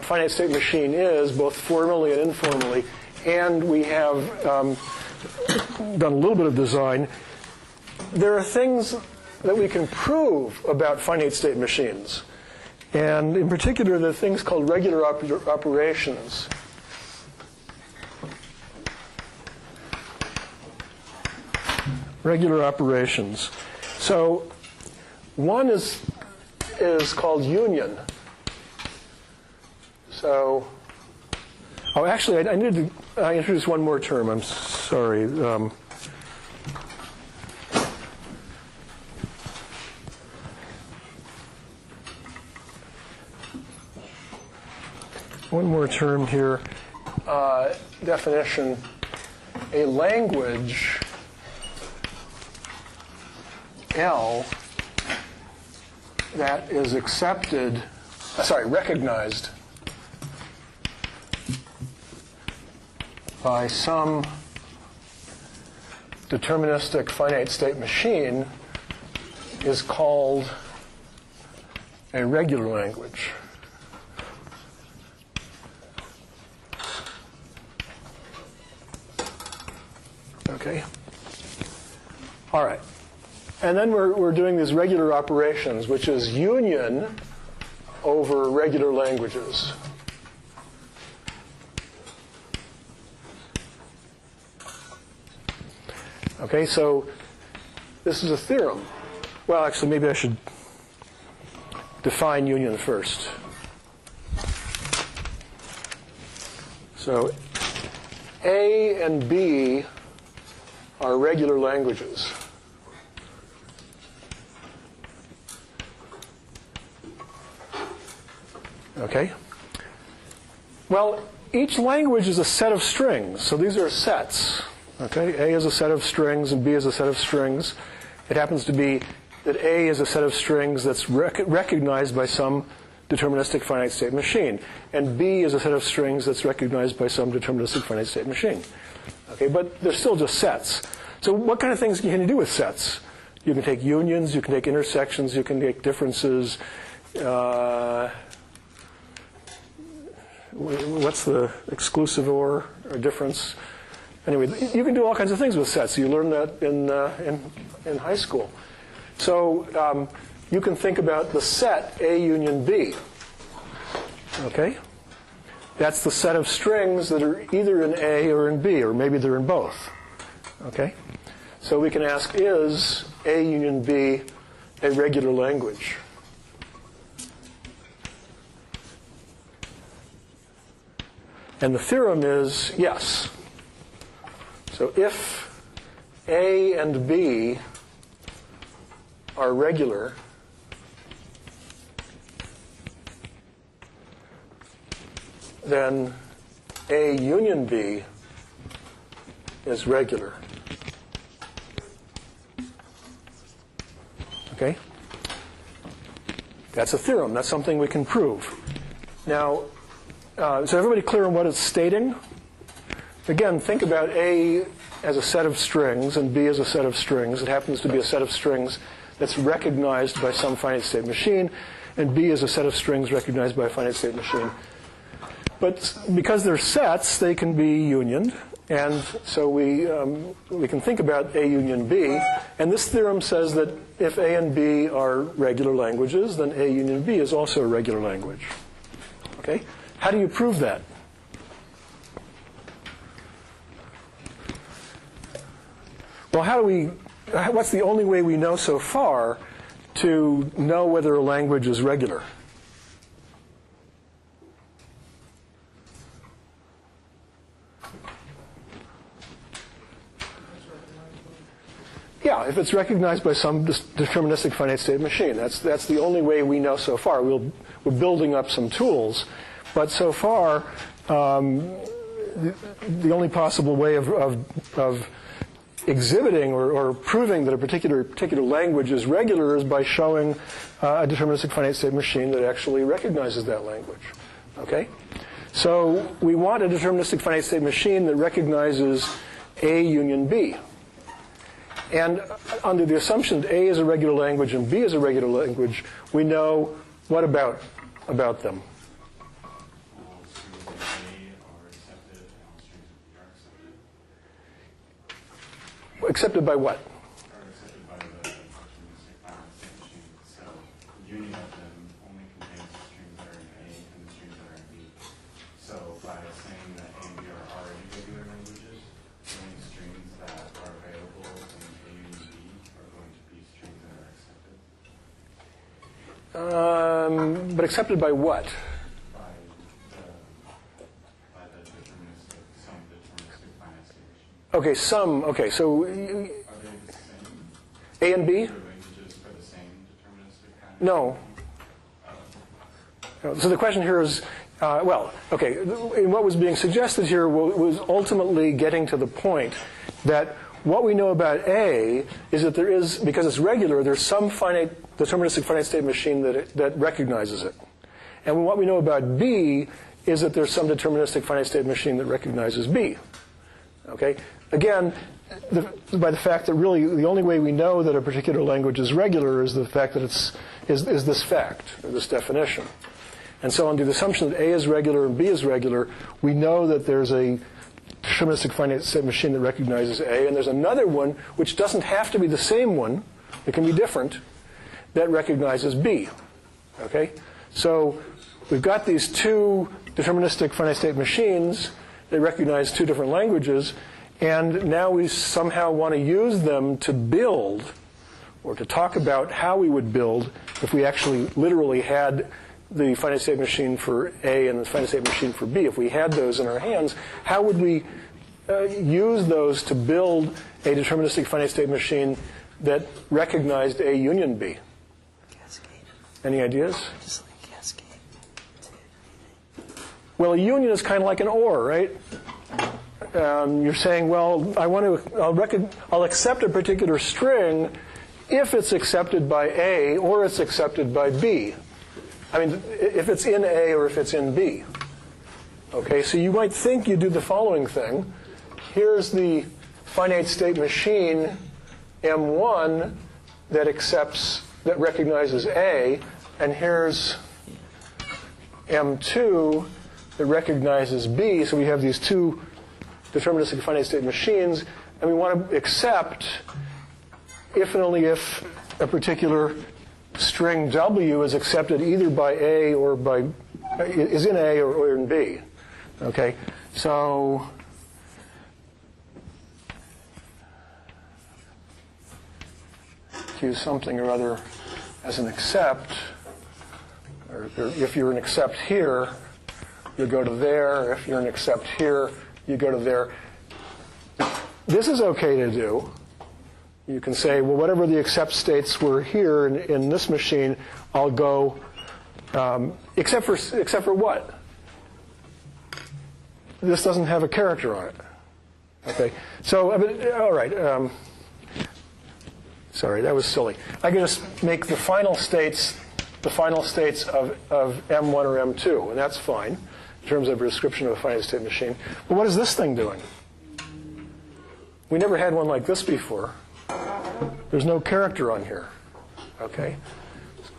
finite state machine is, both formally and informally, and we have done a little bit of design, there are things that we can prove about finite state machines. And in particular, there are things called regular operations. Regular operations. So one is called union. So, oh, actually, I need to introduce one more term. I'm sorry. One more term here. Definition. A language, L, that is recognized by some deterministic finite state machine is called a regular language. Okay. All right. And then we're doing these regular operations, which is union over regular languages. Okay, so this is a theorem. Well, actually, maybe I should define union first. So A and B are regular languages. Okay? Well, each language is a set of strings, so these are sets. Okay? A is a set of strings and B is a set of strings. It happens to be that A is a set of strings that's recognized by some deterministic finite state machine, and B is a set of strings that's recognized by some deterministic finite state machine. Okay, but they're still just sets. So what kind of things can you do with sets? You can take unions, you can take intersections, you can take differences. What's the exclusive or difference? Anyway, you can do all kinds of things with sets. You learn that in high school. So you can think about the set A union B. Okay? That's the set of strings that are either in A or in B, or maybe they're in both. Okay? So we can ask, is A union B a regular language? And the theorem is yes. So if A and B are regular, then A union B is regular. Okay? That's a theorem. That's something we can prove. Now, is everybody clear on what it's stating? Again, think about A as a set of strings and B as a set of strings. It happens to be a set of strings that's recognized by some finite state machine, and B is a set of strings recognized by a finite state machine. But because they're sets, they can be unioned, and so we can think about A union B. And this theorem says that if A and B are regular languages, then A union B is also a regular language. Okay? How do you prove that? well, what's the only way we know so far to know whether a language is regular? Yeah, if it's recognized by some deterministic finite-state machine. That's the only way we know so far. We're building up some tools, but so far, the only possible way of exhibiting or proving that a particular language is regular is by showing a deterministic finite-state machine that actually recognizes that language. Okay? So we want a deterministic finite-state machine that recognizes A union B. And under the assumption that A is a regular language and B is a regular language, we know what about them? Accepted by what?
Are accepted by the deterministic finite-state machine itself. The union of them only contains the strings that are in A and the strings that are in B. So by saying that A and B are already regular languages, the only strings that are available in A and B are going to be strings that are accepted.
But accepted by what?
By the deterministic, some deterministic finite-state machine.
Okay, some. Okay, so
Are they the same?
A and B?
Are languages for the same deterministic kind of
No. So the question here is, what was being suggested here was ultimately getting to the point that what we know about A is that there is, because it's regular, there's some deterministic finite-state machine that recognizes it. And what we know about B is that there's some deterministic finite-state machine that recognizes B. Okay? Again, by the fact that really the only way we know that a particular language is regular is the fact that is this fact, or this definition. And so under the assumption that A is regular and B is regular, we know that there's a deterministic finite-state machine that recognizes A, and there's another one which doesn't have to be the same one, it can be different, that recognizes B. Okay? So we've got these two deterministic finite-state machines that recognize two different languages, and now we somehow want to use them to build, or to talk about how we would build if we actually literally had the finite-state machine for A and the finite-state machine for B. If we had those in our hands, how would we use those to build a deterministic finite-state machine that recognized A union B?
Cascade.
Any ideas?
Just like cascade.
Well, a union is kind of like an OR, right? You're saying, well, I'll accept a particular string if it's accepted by A or it's accepted by B. I mean, if it's in A or if it's in B. Okay, so you might think you do the following thing. Here's the finite-state machine M1 that recognizes A, and here's M2 that recognizes B. So we have these two deterministic finite-state machines, and we want to accept if and only if a particular string W is accepted either by A or is in A or in B. Okay, so use something or other as an accept, or if you're an accept here, you go to there. If you're an accept here, you go to there. This is okay to do. You can say, well, whatever the accept states were here in this machine, I'll go, except for what? This doesn't have a character on it. Okay, so, all right. Sorry, that was silly. I can just make the final states of M1 or M2, and that's fine in terms of a description of a finite-state machine. But what is this thing doing? We never had one like this before. There's no character on here. Okay?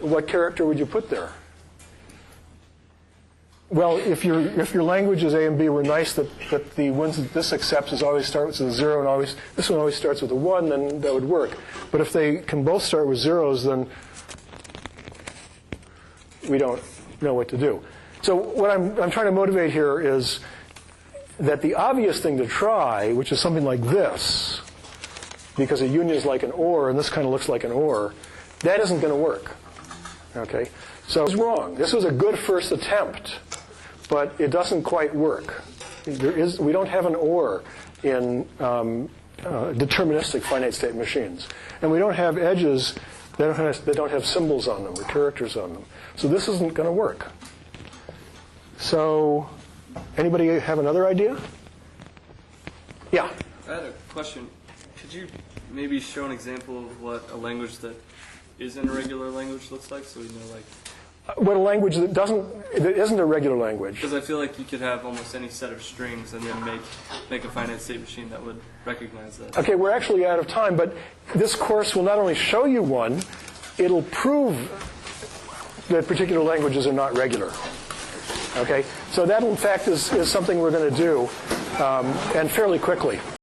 What character would you put there? Well, if your languages A and B were nice, that the ones that this accepts always start with a 0 and this one always starts with a 1, then that would work. But if they can both start with zeros, then we don't know what to do. So what I'm trying to motivate here is that the obvious thing to try, which is something like this, because a union is like an OR, and this kind of looks like an OR, that isn't going to work. Okay? So it's wrong. This was a good first attempt, but it doesn't quite work. We don't have an OR in deterministic finite-state machines. And we don't have edges that don't have symbols on them or characters on them. So this isn't going to work. So anybody have another idea? Yeah?
I had a question. Could you maybe show an example of what a language that isn't a regular language looks like, so we know, like...
What a language that isn't a regular language.
Because I feel like you could have almost any set of strings and then make a finite state machine that would recognize that.
Okay, we're actually out of time, but this course will not only show you one, it'll prove that particular languages are not regular. Okay, so that in fact is something we're going to do, and fairly quickly.